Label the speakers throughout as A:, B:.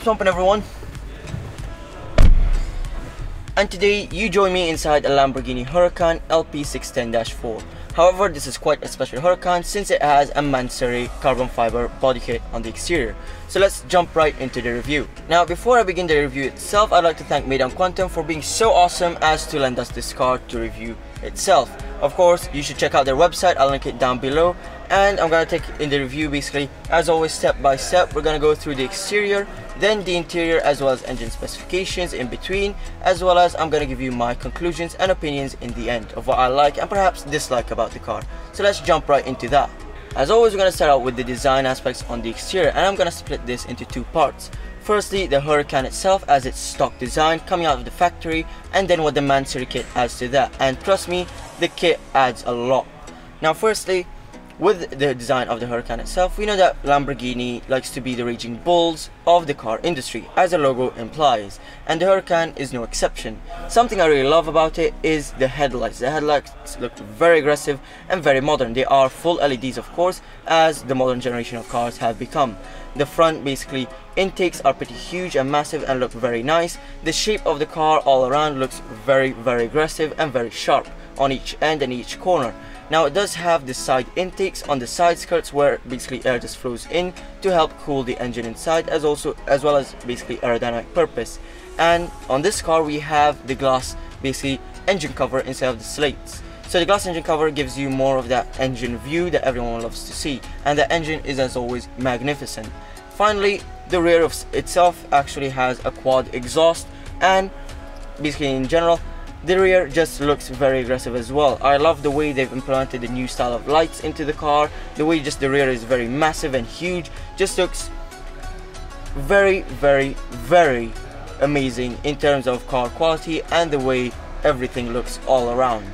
A: What's up everyone? And today you join me inside a Lamborghini Huracan LP610-4. However, this is quite a special Huracan since it has a Mansory carbon fiber body kit on the exterior. So let's jump right into the review. Now before I begin the review itself, I'd like to thank Medan Quantum for being so awesome as to lend us this car to review itself. Of course, you should check out their website, I'll link it down below. And I'm gonna take in the review basically, as always, step by step. We're gonna go through the exterior, then the interior, as well as engine specifications in between, as well as I'm gonna give you my conclusions and opinions in the end of what I like and perhaps dislike about the car. So let's jump right into that. As always, we're gonna start out with the design aspects on the exterior, and I'm gonna split this into two parts. Firstly, the Huracan itself as its stock design coming out of the factory, and then what the Mansory kit adds to that. And trust me, the kit adds a lot. Now firstly, with the design of the Huracan itself, we know that Lamborghini likes to be the raging bulls of the car industry, as the logo implies, and the Huracan is no exception. Something I really love about it is the headlights. The headlights look very aggressive and very modern. They are full LEDs, of course, as the modern generation of cars have become. The front basically intakes are pretty huge and massive and look very nice. The shape of the car all around looks very aggressive and very sharp on each end and each corner. Now it does have the side intakes on the side skirts where basically air just flows in to help cool the engine inside, as well as basically aerodynamic purpose. And on this car we have the glass basically engine cover instead of the slates. So the glass engine cover gives you more of that engine view that everyone loves to see, and the engine is as always magnificent. Finally, the rear of itself actually has a quad exhaust, and basically in general the rear just looks very aggressive as well. I love the way they've implemented the new style of lights into the car. The way just the rear is very massive and huge, just looks very amazing in terms of car quality and the way everything looks all around.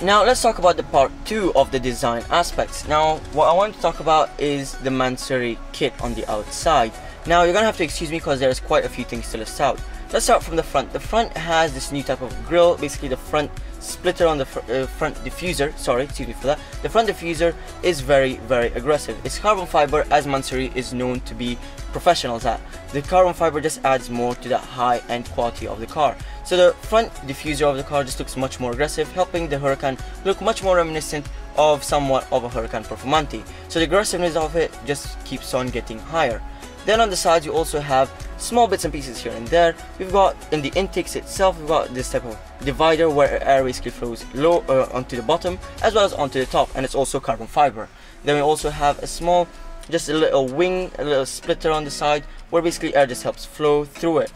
A: Now let's talk about the part 2 of the design aspects. Now what I want to talk about is the Mansory kit on the outside. Now you're gonna have to excuse me because there's quite a few things to list out. Let's start from the front. The front has this new type of grille, basically the front splitter on the front diffuser, sorry, excuse me for that. The front diffuser is very aggressive. It's carbon fiber, as Mansory is known to be professionals at. The carbon fiber just adds more to that high-end quality of the car. So the front diffuser of the car just looks much more aggressive, helping the Huracan look much more reminiscent of somewhat of a Huracan Performante. So the aggressiveness of it just keeps on getting higher. Then on the sides you also have small bits and pieces here and there. We've got in the intakes itself, we've got this type of divider where air basically flows low onto the bottom as well as onto the top, and it's also carbon fiber. Then we also have a small, just a little wing, a little splitter on the side where basically air just helps flow through it.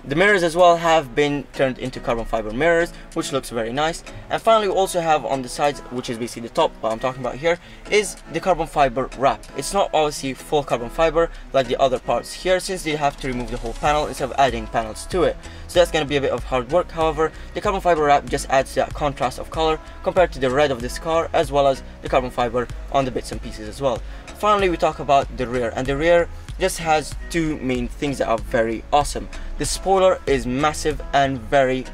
A: The mirrors as well have been turned into carbon fiber mirrors, which looks very nice. And finally we also have on the sides, which is basically the top, what I'm talking about here, is the carbon fiber wrap. It's not obviously full carbon fiber like the other parts here, since they have to remove the whole panel instead of adding panels to it. So that's going to be a bit of hard work. However, the carbon fiber wrap just adds that contrast of color compared to the red of this car, as well as the carbon fiber on the bits and pieces as well. Finally we talk about the rear, and the rear just has two main things that are very awesome. The spoiler is massive and very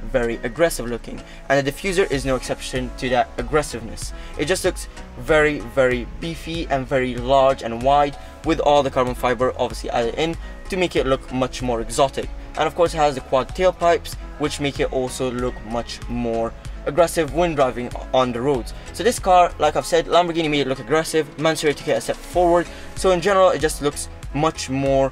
A: aggressive looking, and the diffuser is no exception to that aggressiveness. It just looks very beefy and very large and wide, with all the carbon fiber obviously added in to make it look much more exotic. And of course it has the quad tailpipes, which make it also look much more aggressive when driving on the roads. So this car, like I've said, Lamborghini made it look aggressive, Mansory took it a step forward. So in general it just looks much more,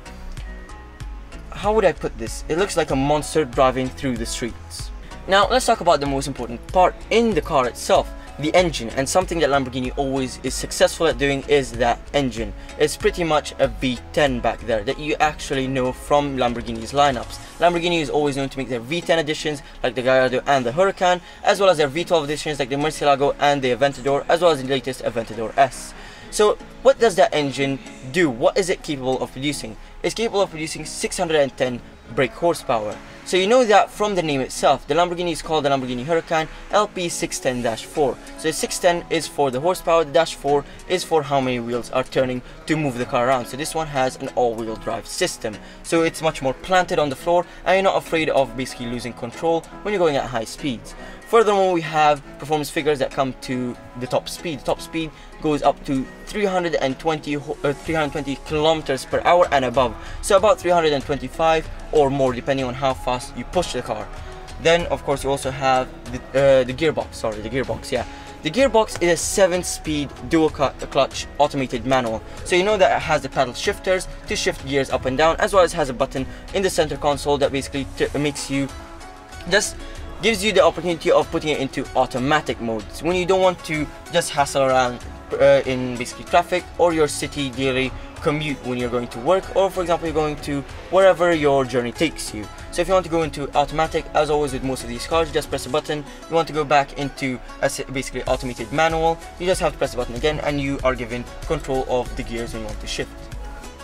A: how would I put this? It looks like a monster driving through the streets. Now let's talk about the most important part in the car itself, the engine. And something that Lamborghini always is successful at doing is that engine. It's pretty much a V10 back there that you actually know from Lamborghini's lineups. Lamborghini is always known to make their V10 editions like the Gallardo and the Huracan, as well as their V12 editions like the Murcielago and the Aventador, as well as the latest Aventador S. So what does that engine do? What is it capable of producing? It's capable of producing 610 brake horsepower. So you know that from the name itself. The Lamborghini is called the Lamborghini Huracan LP610-4. So 610 is for the horsepower, the -4 is for how many wheels are turning to move the car around. So this one has an all-wheel drive system. So it's much more planted on the floor and you're not afraid of basically losing control when you're going at high speeds. Furthermore, we have performance figures that come to the top speed. The top speed goes up to 320 kilometers per hour and above. So about 325 or more depending on how fast you push the car. Then of course you also have the gearbox, yeah. The gearbox is a 7-speed dual clutch automated manual. So you know that it has the paddle shifters to shift gears up and down, as well as has a button in the center console that basically gives you the opportunity of putting it into automatic modes when you don't want to just hassle around in basically traffic or your city daily commute when you're going to work, or for example you're going to wherever your journey takes you. So if you want to go into automatic, as always with most of these cars, you just press a button. You want to go back into a basically automated manual, you just have to press the button again and you are given control of the gears when you want to shift.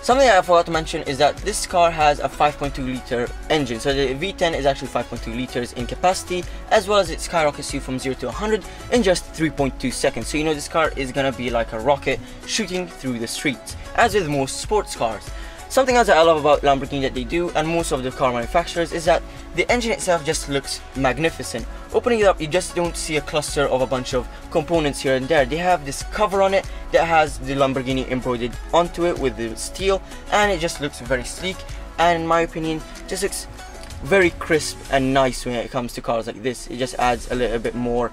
A: Something I forgot to mention is that this car has a 5.2 liter engine. So the V10 is actually 5.2 liters in capacity, as well as it skyrockets you from 0 to 100 in just 3.2 seconds. So you know this car is gonna be like a rocket shooting through the streets, as with most sports cars. Something else that I love about Lamborghini that they do, and most of the car manufacturers, is that the engine itself just looks magnificent. Opening it up, you just don't see a cluster of a bunch of components here and there. They have this cover on it that has the Lamborghini embroidered onto it with the steel, and it just looks very sleek, and in my opinion just looks very crisp and nice when it comes to cars like this. It just adds a little bit more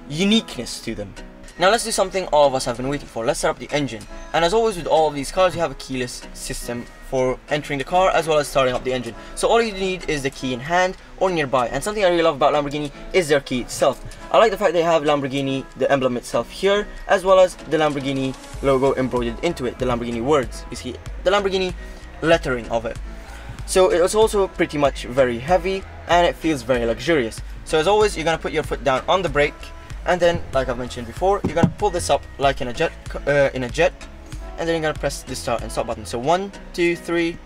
A: uniqueness to them. Now let's do something all of us have been waiting for. Let's start up the engine. And as always with all of these cars, you have a keyless system for entering the car as well as starting up the engine. So all you need is the key in hand or nearby. And something I really love about Lamborghini is their key itself. I like the fact they have Lamborghini, the emblem itself here, as well as the Lamborghini logo embroidered into it, the Lamborghini words. You see the Lamborghini lettering of it. So it was also pretty much very heavy and it feels very luxurious. So as always, you're gonna put your foot down on the brake, and then, like I've mentioned before, you're gonna pull this up like in a jet, and then you're gonna press the start and stop button. So 1, 2, 3.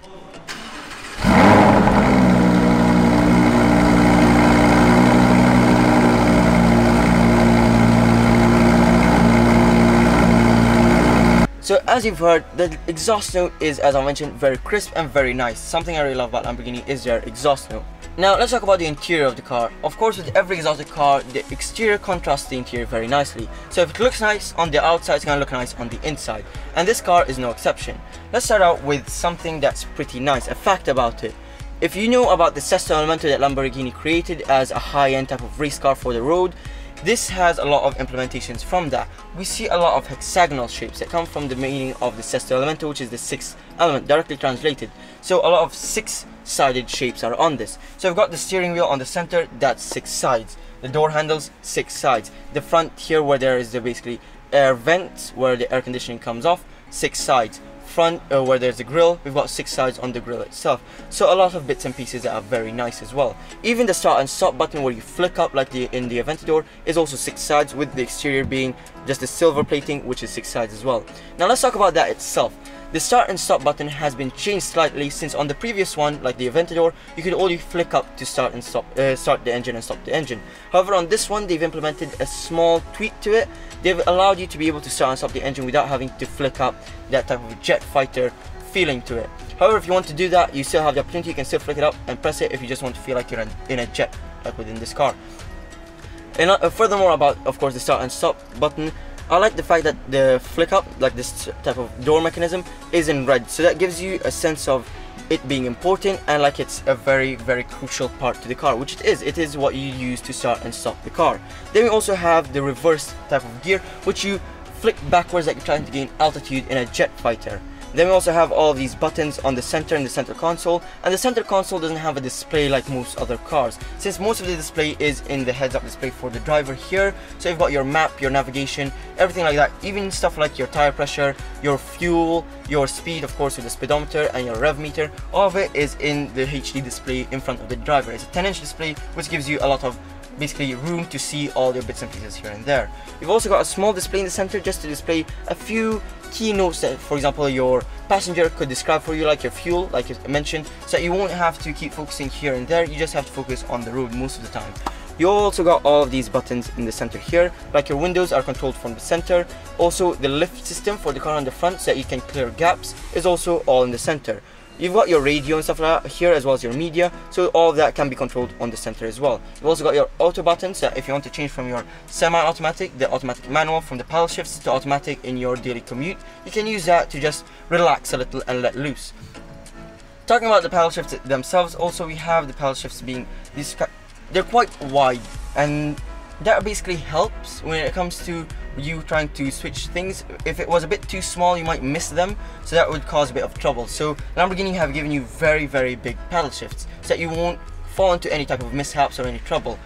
A: So as you've heard, the exhaust note is, as I mentioned, very crisp and very nice. Something I really love about Lamborghini is their exhaust note. Now let's talk about the interior of the car. Of course, with every exotic car, the exterior contrasts the interior very nicely. So if it looks nice on the outside, it's gonna look nice on the inside. And this car is no exception. Let's start out with something that's pretty nice, a fact about it. If you know about the Sesto Elemento that Lamborghini created as a high-end type of race car for the road, this has a lot of implementations from that. We see a lot of hexagonal shapes that come from the meaning of the Sesto Elemento, which is the sixth element, directly translated. So a lot of 6-sided shapes are on this. So we've got the steering wheel on the center, that's 6 sides. The door handles, 6 sides. The front here where there is the basically air vents where the air conditioning comes off, 6 sides. Front where there's a grill, we've got 6 sides on the grill itself. So a lot of bits and pieces that are very nice as well. Even the start and stop button where you flick up like in the Aventador is also 6 sides, with the exterior being just the silver plating, which is 6 sides as well. Now let's talk about that itself. The start and stop button has been changed slightly, since on the previous one, like the Aventador, you could only flick up to start and stop, start the engine and stop the engine. However, on this one, they've implemented a small tweak to it. They've allowed you to be able to start and stop the engine without having to flick up that type of jet fighter feeling to it. However, if you want to do that, you still have the opportunity. You can still flick it up and press it if you just want to feel like you're in a jet, like within this car. And furthermore, about, of course, the start and stop button, I like the fact that the flick up, like this type of door mechanism, is in red. So that gives you a sense of it being important and like it's a very, very crucial part to the car, which it is. It is what you use to start and stop the car. Then we also have the reverse type of gear, which you flick backwards like you're trying to gain altitude in a jet fighter. Then we also have all of these buttons on the center and the center console, and the center console doesn't have a display like most other cars, since most of the display is in the heads-up display for the driver here. So you've got your map, your navigation, everything like that, even stuff like your tire pressure, your fuel, your speed, of course with the speedometer, and your rev meter. All of it is in the HD display in front of the driver. It's a 10-inch display, which gives you a lot of basically room to see all your bits and pieces here and there. You've also got a small display in the center just to display a few keynotes that, for example, your passenger could describe for you, like your fuel, like I mentioned, so that you won't have to keep focusing here and there. You just have to focus on the road most of the time. You also got all of these buttons in the center here, like your windows are controlled from the center. Also, the lift system for the car on the front so that you can clear gaps is also all in the center. You've got your radio and stuff like that here, as well as your media, so all of that can be controlled on the center as well. You've also got your auto buttons, so if you want to change from your semi-automatic, the automatic manual, from the paddle shifts to automatic in your daily commute, you can use that to just relax a little and let loose. Talking about the paddle shifts themselves, also we have the paddle shifts being these, they're quite wide, and that basically helps when it comes to you trying to switch things. If it was a bit too small, you might miss them, so that would cause a bit of trouble. So Lamborghini have given you very big paddle shifts so that you won't fall into any type of mishaps or any trouble.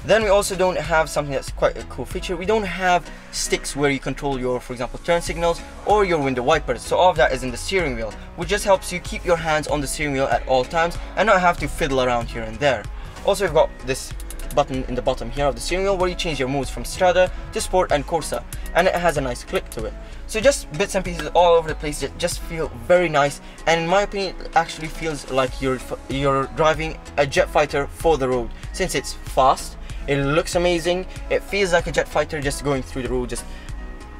A: Then we also don't have something that's quite a cool feature. We don't have sticks where you control your, for example, turn signals or your window wipers. So all of that is in the steering wheel, which just helps you keep your hands on the steering wheel at all times and not have to fiddle around here and there. Also, we've got this button in the bottom here of the steering wheel where you change your modes from Strada to Sport and Corsa, and it has a nice click to it. So just bits and pieces all over the place that just feel very nice, and in my opinion it actually feels like you're driving a jet fighter for the road, since it's fast, it looks amazing, it feels like a jet fighter just going through the road,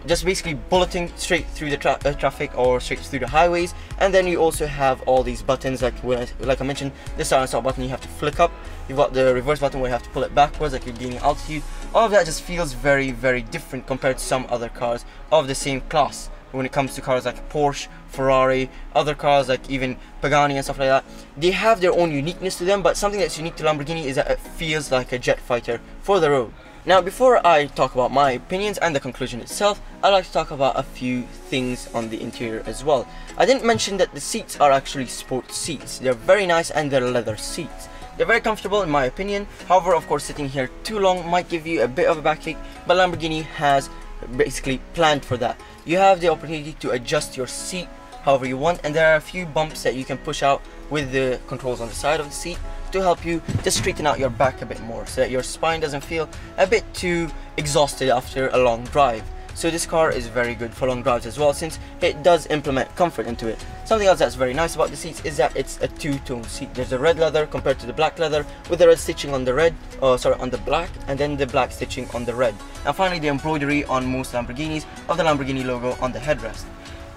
A: just basically bulleting straight through the traffic or straight through the highways. And then you also have all these buttons, like I mentioned, the start and stop button you have to flick up. You've got the reverse button where you have to pull it backwards, like you're gaining altitude. All of that just feels very different compared to some other cars of the same class. When it comes to cars like Porsche, Ferrari, other cars like even Pagani and stuff like that, they have their own uniqueness to them, but something that's unique to Lamborghini is that it feels like a jet fighter for the road. Now, before I talk about my opinions and the conclusion itself, I'd like to talk about a few things on the interior as well. I didn't mention that the seats are actually sport seats. They're very nice and they're leather seats. They're very comfortable in my opinion. However, of course, sitting here too long might give you a bit of a backache, but Lamborghini has basically planned for that. You have the opportunity to adjust your seat however you want, and there are a few bumps that you can push out with the controls on the side of the seat to help you just straighten out your back a bit more, so that your spine doesn't feel a bit too exhausted after a long drive. So this car is very good for long drives as well, since it does implement comfort into it. Something else that's very nice about the seats is that it's a two-tone seat. There's a red leather compared to the black leather, with the red stitching on the on the black, and then the black stitching on the red. And finally, the embroidery on most Lamborghinis of the Lamborghini logo on the headrest.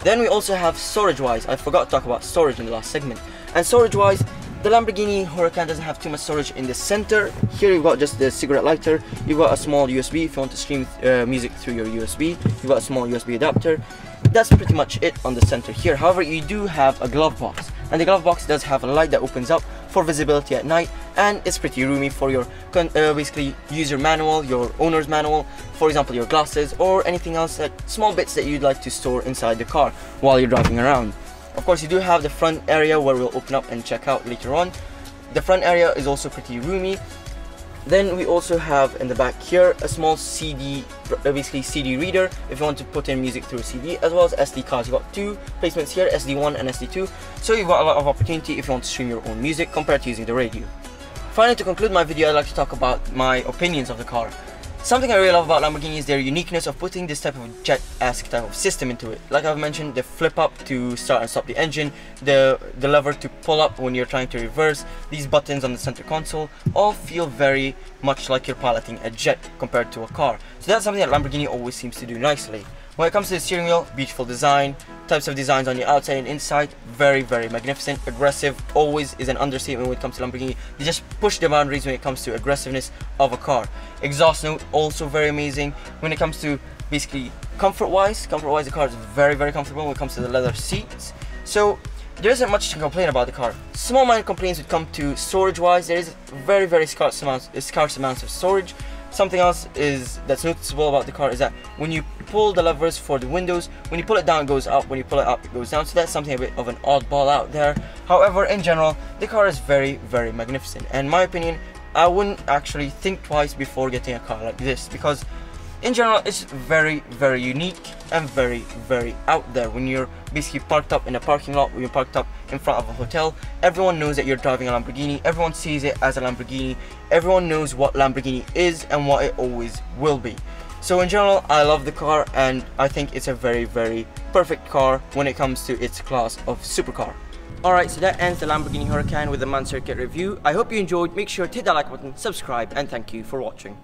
A: Then we also have storage-wise. I forgot to talk about storage in the last segment. And storage-wise, the Lamborghini Huracan doesn't have too much storage in the center. Here you've got just the cigarette lighter. You've got a small USB if you want to stream music through your USB. You've got a small USB adapter. That's pretty much it on the center here. However, you do have a glove box, and the glove box does have a light that opens up for visibility at night, and it's pretty roomy for your basically user manual, your owner's manual, for example your glasses or anything else, like small bits that you'd like to store inside the car while you're driving around. Of course, you do have the front area where we'll open up and check out later on. The front area is also pretty roomy. Then we also have in the back here a small CD, basically CD reader if you want to put in music through a CD, as well as SD cards. You've got two placements here, SD1 and SD2, so you've got a lot of opportunity if you want to stream your own music compared to using the radio. Finally, to conclude my video, I'd like to talk about my opinions of the car. Something I really love about Lamborghini is their uniqueness of putting this type of jet-esque type of system into it. Like I've mentioned, the flip up to start and stop the engine, the lever to pull up when you're trying to reverse, these buttons on the center console, all feel very much like you're piloting a jet compared to a car. So that's something that Lamborghini always seems to do nicely. When it comes to the steering wheel, beautiful design, types of designs on the outside and inside, very magnificent. Aggressive always is an understatement when it comes to Lamborghini. They just push the boundaries when it comes to aggressiveness of a car. Exhaust note, also very amazing. When it comes to basically comfort-wise, the car is very comfortable when it comes to the leather seats. So there isn't much to complain about the car. Small minor complaints would come to storage-wise. There is very scarce amounts of storage. Something else that's noticeable about the car is that when you pull the levers for the windows, when you pull it down it goes up, when you pull it up it goes down, so that's something a bit of an oddball out there. However, in general, the car is very magnificent, and in my opinion, I wouldn't actually think twice before getting a car like this, because in general, it's very, very unique and very, very out there. When you're basically parked up in a parking lot, when you're parked up in front of a hotel, everyone knows that you're driving a Lamborghini, everyone sees it as a Lamborghini, everyone knows what Lamborghini is and what it always will be. So in general, I love the car, and I think it's a very, very perfect car when it comes to its class of supercar. Alright, so that ends the Lamborghini Huracan with the Mansory kit review. I hope you enjoyed. Make sure to hit that like button, subscribe, and thank you for watching.